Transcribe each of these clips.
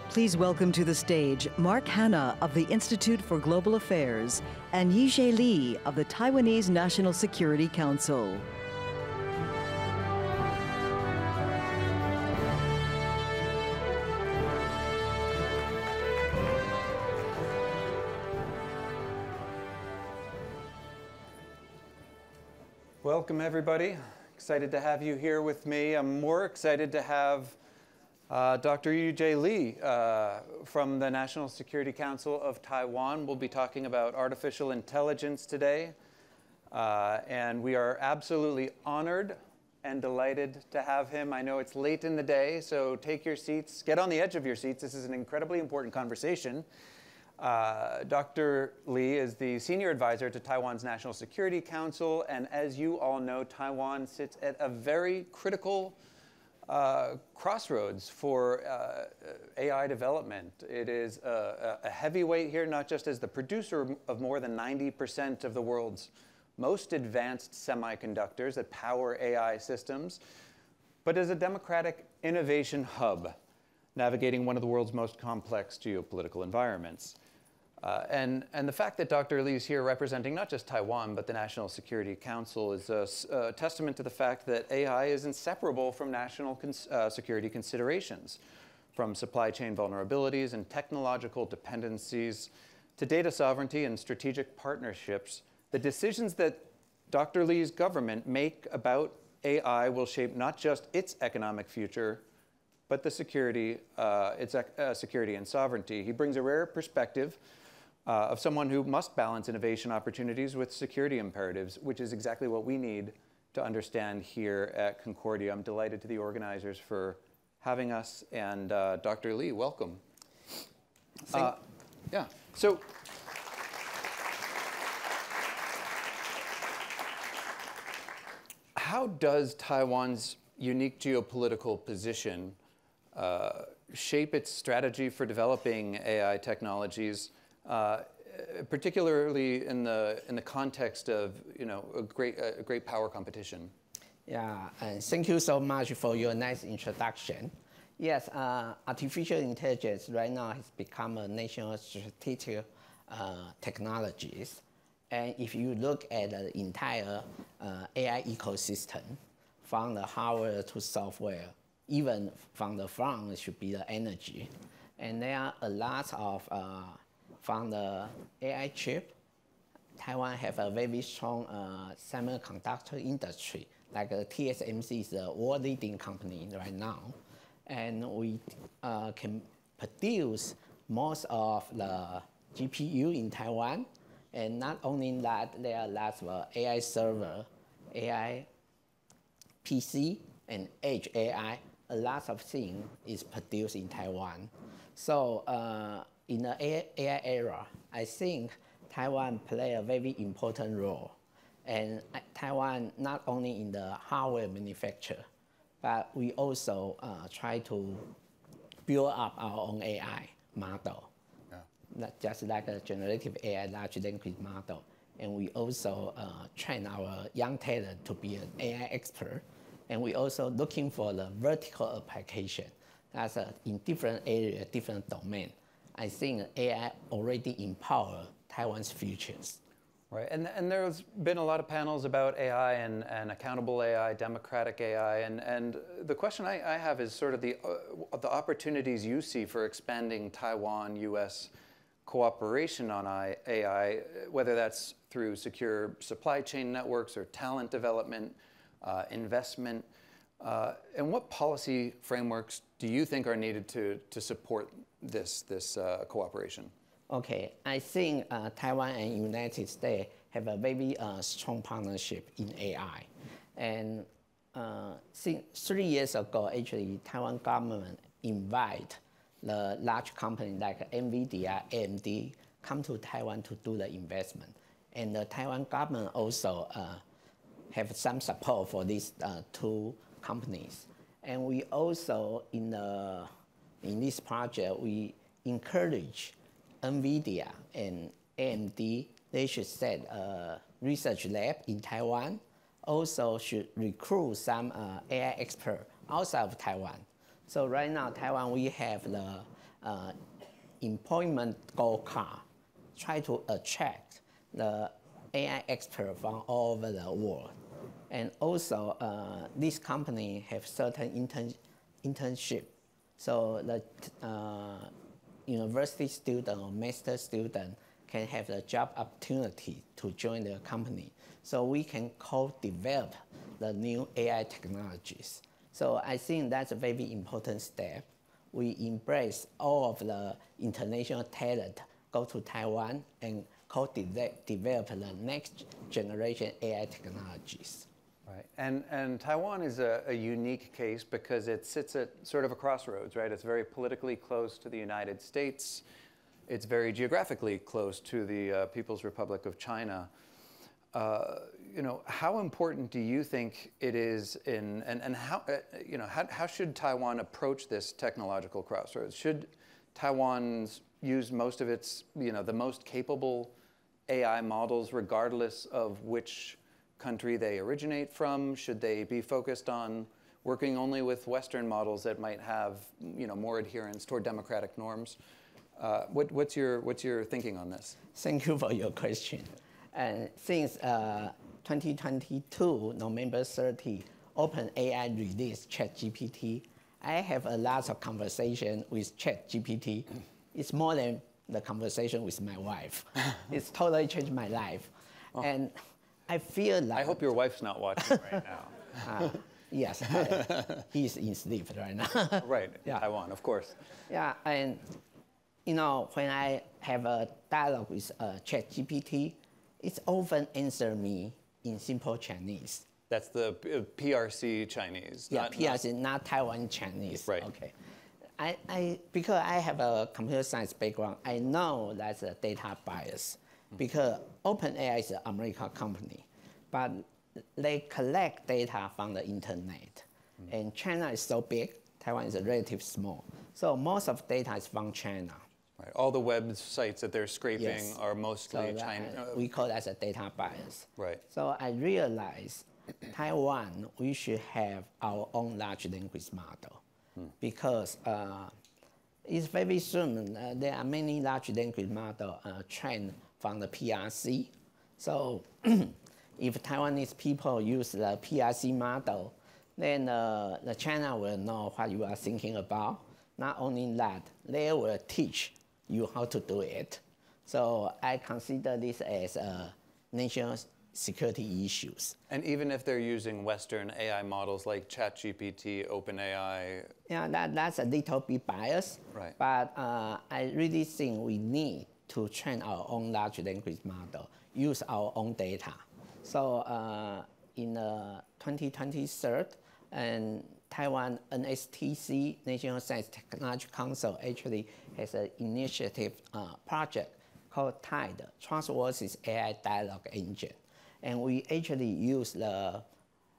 Please welcome to the stage Mark Hanna of the Institute for Global Affairs and Yuh-Jye Lee of the Taiwanese National Security Council. Welcome, everybody. Excited to have you here with me. I'm more excited to have Dr. Yuh-Jye Lee from the National Security Council of Taiwan. We'll be talking about artificial intelligence today. And we are absolutely honored and delighted to have him. I know it's late in the day, so take your seats. Get on the edge of your seats. This is an incredibly important conversation. Dr. Lee is the senior advisor to Taiwan's National Security Council, and as you all know, Taiwan sits at a very critical crossroads for AI development. It is a heavyweight here, not just as the producer of more than 90% of the world's most advanced semiconductors that power AI systems, but as a democratic innovation hub, navigating one of the world's most complex geopolitical environments. And the fact that Dr. Lee is here representing not just Taiwan, but the National Security Council is a testament to the fact that AI is inseparable from national security considerations, from supply chain vulnerabilities and technological dependencies to data sovereignty and strategic partnerships. The decisions that Dr. Lee's government make about AI will shape not just its economic future, but the security, its security and sovereignty. He brings a rare perspective of someone who must balance innovation opportunities with security imperatives, which is exactly what we need to understand here at Concordia. I'm delighted to the organizers for having us, and Dr. Lee, welcome. Yeah, so how does Taiwan's unique geopolitical position shape its strategy for developing AI technologies, particularly in the context of a great power competition? Yeah, and thank you so much for your nice introduction. Yes, artificial intelligence right now has become a national strategic technologies. And if you look at the entire AI ecosystem, from the hardware to software, even from the front, it should be the energy. And there are a lot of, from the AI chip, Taiwan have a very strong semiconductor industry. Like TSMC is the world leading company right now. And we can produce most of the GPU in Taiwan. And not only that, there are lots of AI server, AI PC, and edge AI. A lot of things is produced in Taiwan. So in the AI era, I think Taiwan play a very important role. And Taiwan not only in the hardware manufacture, but we also try to build up our own AI model. Just like a generative AI large language model. And we also train our young talent to be an AI expert. And we also looking for the vertical application. That's in different areas, different domain. I think AI already empower Taiwan's futures. Right, and there's been a lot of panels about AI and accountable AI, democratic AI, and the question I have is sort of the opportunities you see for expanding Taiwan-U.S. cooperation on AI, whether that's through secure supply chain networks or talent development, investment, and what policy frameworks do you think are needed to support this cooperation? Okay, I think Taiwan and United States have a very strong partnership in AI. And since 3 years ago, actually, Taiwan government invite the large companies like NVIDIA, AMD, come to Taiwan to do the investment. And the Taiwan government also have some support for these two companies. And we also, in this project, we encourage NVIDIA and AMD, they should set a research lab in Taiwan, also should recruit some AI experts outside of Taiwan. So right now, Taiwan, we have the employment gold card, try to attract the AI expert from all over the world. And also, this company have certain internship. So the university student or master student can have the job opportunity to join the company. So we can co-develop the new AI technologies. So I think that's a very important step. We embrace all of the international talent, go to Taiwan and co-develop the next generation AI technologies. Right, and Taiwan is a unique case because it sits at sort of a crossroads, right? It's very politically close to the United States. It's very geographically close to the People's Republic of China. How important do you think it is and how should Taiwan approach this technological crossroads? Should Taiwan use most of its, the most capable AI models regardless of which country they originate from? Should they be focused on working only with Western models that might have, more adherence toward democratic norms? What's your thinking on this? Thank you for your question. And since 2022, November 30, OpenAI released ChatGPT. I have a lot of conversation with ChatGPT. It's more than the conversation with my wife. It's totally changed my life. Oh. And I feel like... I hope your wife's not watching right now. Yes, he's in sleep right now. Right, yeah. Taiwan, of course. Yeah, and when I have a dialogue with ChatGPT, it often answers me in simple Chinese. That's the PRC Chinese. Yeah, PRC, not Taiwan Chinese. Right. Okay. Because I have a computer science background, I know that's a data bias. Because OpenAI is an American company, but they collect data from the internet. And China is so big, Taiwan is relatively small. So most of the data is from China. Right. All the websites that they're scraping are mostly China. We call that a data bias. Right. So I realized Taiwan, we should have our own large language model because it's very soon, there are many large language models trained from the PRC. So if Taiwanese people use the PRC model, then the China will know what you are thinking about. Not only that, they will teach you how to do it. So I consider this as national security issues. And even if they're using Western AI models like ChatGPT, OpenAI? Yeah, that's a little bit biased. Right. But I really think we need to train our own large language model, use our own data. So in 2023, and Taiwan NSTC, National Science Technology Council, actually has an initiative project called TIDE, Trustworthy AI Dialogue Engine. And we actually use the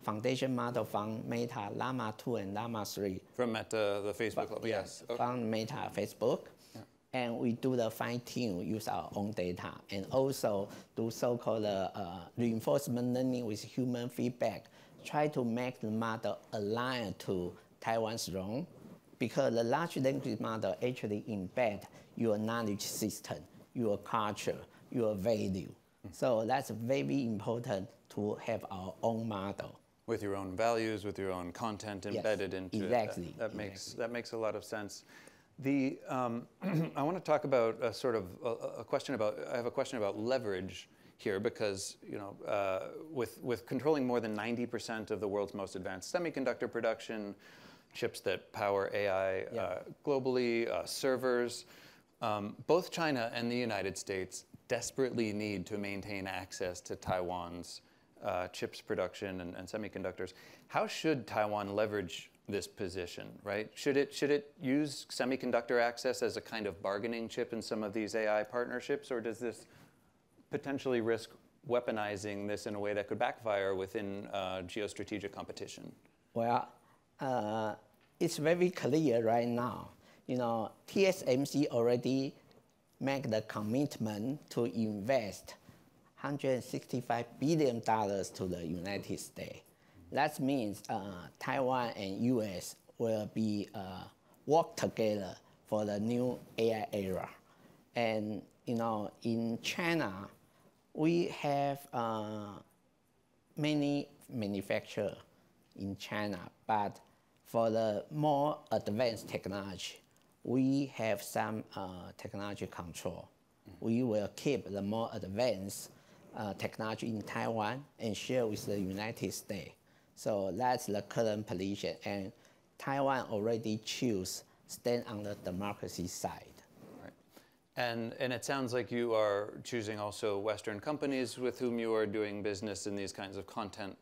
foundation model from Meta, Llama 2 and Llama 3. From Meta, the Facebook club, yes. Okay. From Meta, Facebook. Yeah. And we do the fine-tune, use our own data, and also do so-called reinforcement learning with human feedback, try to make the model align to Taiwan's wrong, because the large language model actually embed your knowledge system, your culture, your value. So that's very important to have our own model. With your own values, with your own content embedded into exactly, it. That makes a lot of sense. I want to talk about I have a question about leverage here because, with controlling more than 90% of the world's most advanced semiconductor production, chips that power AI globally, servers, both China and the United States desperately need to maintain access to Taiwan's chips production and semiconductors. How should Taiwan leverage this position, right? Should it use semiconductor access as a kind of bargaining chip in some of these AI partnerships, or does this potentially risk weaponizing this in a way that could backfire within geostrategic competition? Well, it's very clear right now. TSMC already make the commitment to invest $165 billion to the United States. That means Taiwan and US will be work together for the new AI era. And in China, we have many manufacturers in China, but for the more advanced technology, we have some technology control. We will keep the more advanced technology in Taiwan and share with the United States. So that's the current position. And Taiwan already choose stand on the democracy side. Right. And it sounds like you are choosing also Western companies with whom you are doing business in these kinds of content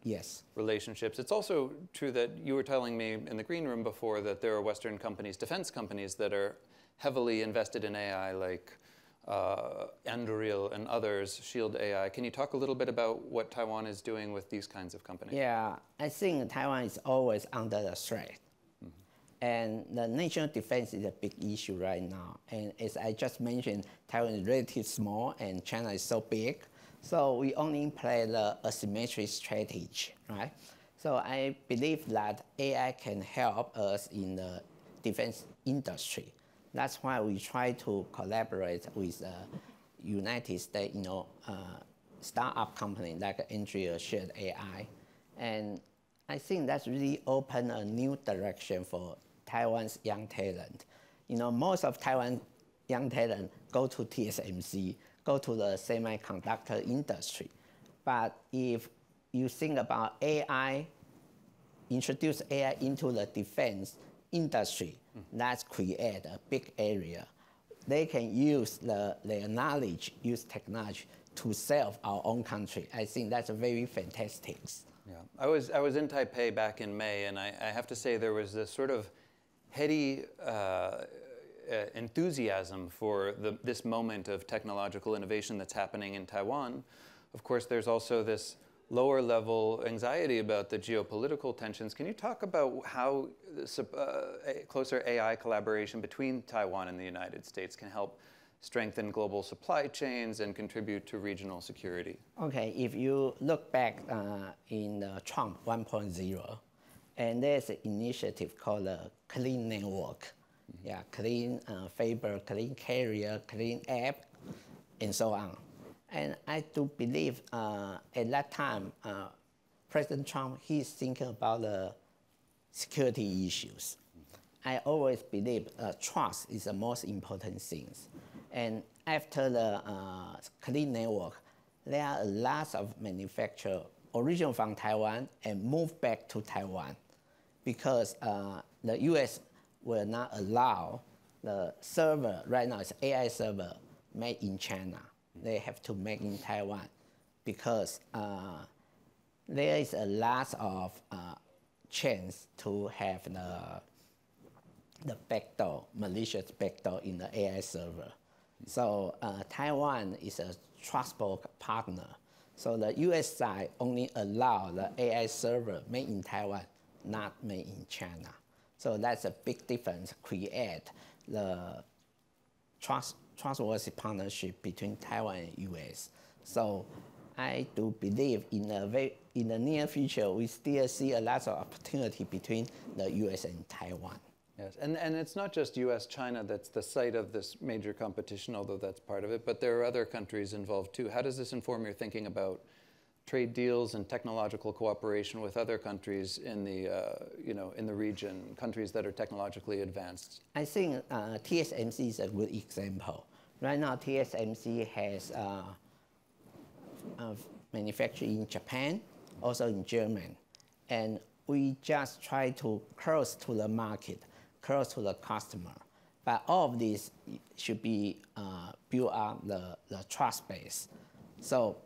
relationships. It's also true that you were telling me in the green room before that there are Western companies, defense companies, that are heavily invested in AI, like Anduril and others, Shield AI. Can you talk a little bit about what Taiwan is doing with these kinds of companies? Yeah, I think Taiwan is always under the threat. And the national defense is a big issue right now. And as I just mentioned, Taiwan is relatively small and China is so big. So we only play the asymmetric strategy, right? So I believe that AI can help us in the defense industry. That's why we try to collaborate with the United States, startup company like Anduril Shield AI. And I think that's really opened a new direction for Taiwan's young talent. Most of Taiwan young talent go to TSMC, go to the semiconductor industry. But if you think about AI, introduce AI into the defense industry, that's create a big area. They can use their knowledge, use technology to serve our own country. I think that's very fantastic. Yeah, I was in Taipei back in May, and I have to say there was this sort of heady enthusiasm for this moment of technological innovation that's happening in Taiwan. Of course, there's also this lower level anxiety about the geopolitical tensions. Can you talk about how closer AI collaboration between Taiwan and the United States can help strengthen global supply chains and contribute to regional security? Okay, if you look back in Trump 1.0, and there's an initiative called the Clean Network. Yeah, clean fiber, clean carrier, clean app, and so on. And I do believe at that time, President Trump, he's thinking about the security issues. I always believe trust is the most important thing. And after the Clean Network, there are a lot of manufacturers originally from Taiwan and moved back to Taiwan because the US will not allow the server, right now it's AI server, made in China. They have to make in Taiwan because there is a lot of chance to have the backdoor, malicious backdoor in the AI server. So Taiwan is a trustable partner. So the US side only allow the AI server made in Taiwan, not made in China. So that's a big difference, create the trustworthy partnership between Taiwan and US. So I do believe in the near future, we still see a lot of opportunity between the US and Taiwan. Yes, and it's not just US-China that's the site of this major competition, although that's part of it, but there are other countries involved too. How does this inform your thinking about trade deals and technological cooperation with other countries in the, in the region, countries that are technologically advanced? I think TSMC is a good example. Right now, TSMC has manufacturing in Japan, also in Germany, and we just try to close to the market, close to the customer. But all of this should be built up the trust base. So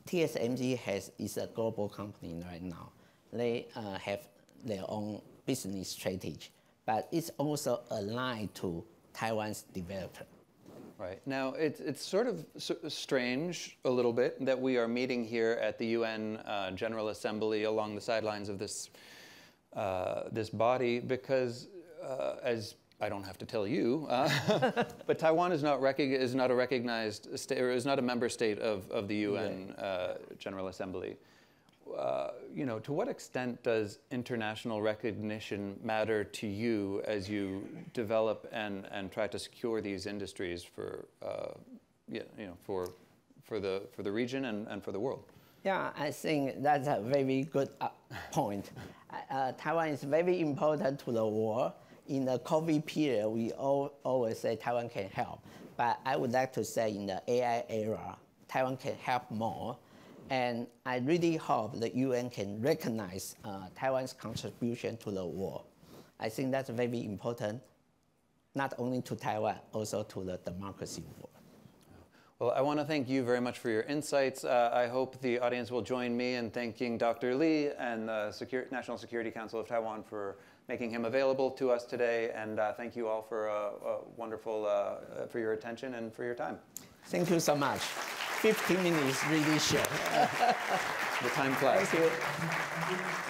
TSMC is a global company right now. They have their own business strategy, but it's also aligned to Taiwan's developer. Right. Now, it's sort of strange a little bit that we are meeting here at the UN General Assembly along the sidelines of this, this body because, as I don't have to tell you, but Taiwan is not a recognized state, or is not a member state of the UN General Assembly. to what extent does international recognition matter to you as you develop and try to secure these industries for the region and for the world? Yeah, I think that's a very good point. Taiwan is very important to the world. In the COVID period, we always say Taiwan can help. But I would like to say in the AI era, Taiwan can help more. And I really hope the UN can recognize Taiwan's contribution to the world. I think that's very important, not only to Taiwan, also to the democracy world. Well, I want to thank you very much for your insights. I hope the audience will join me in thanking Dr. Lee and the National Security Council of Taiwan for making him available to us today. And thank you all for wonderful, for your attention and for your time. Thank you so much. 15 minutes really short. The time flies. Thank you.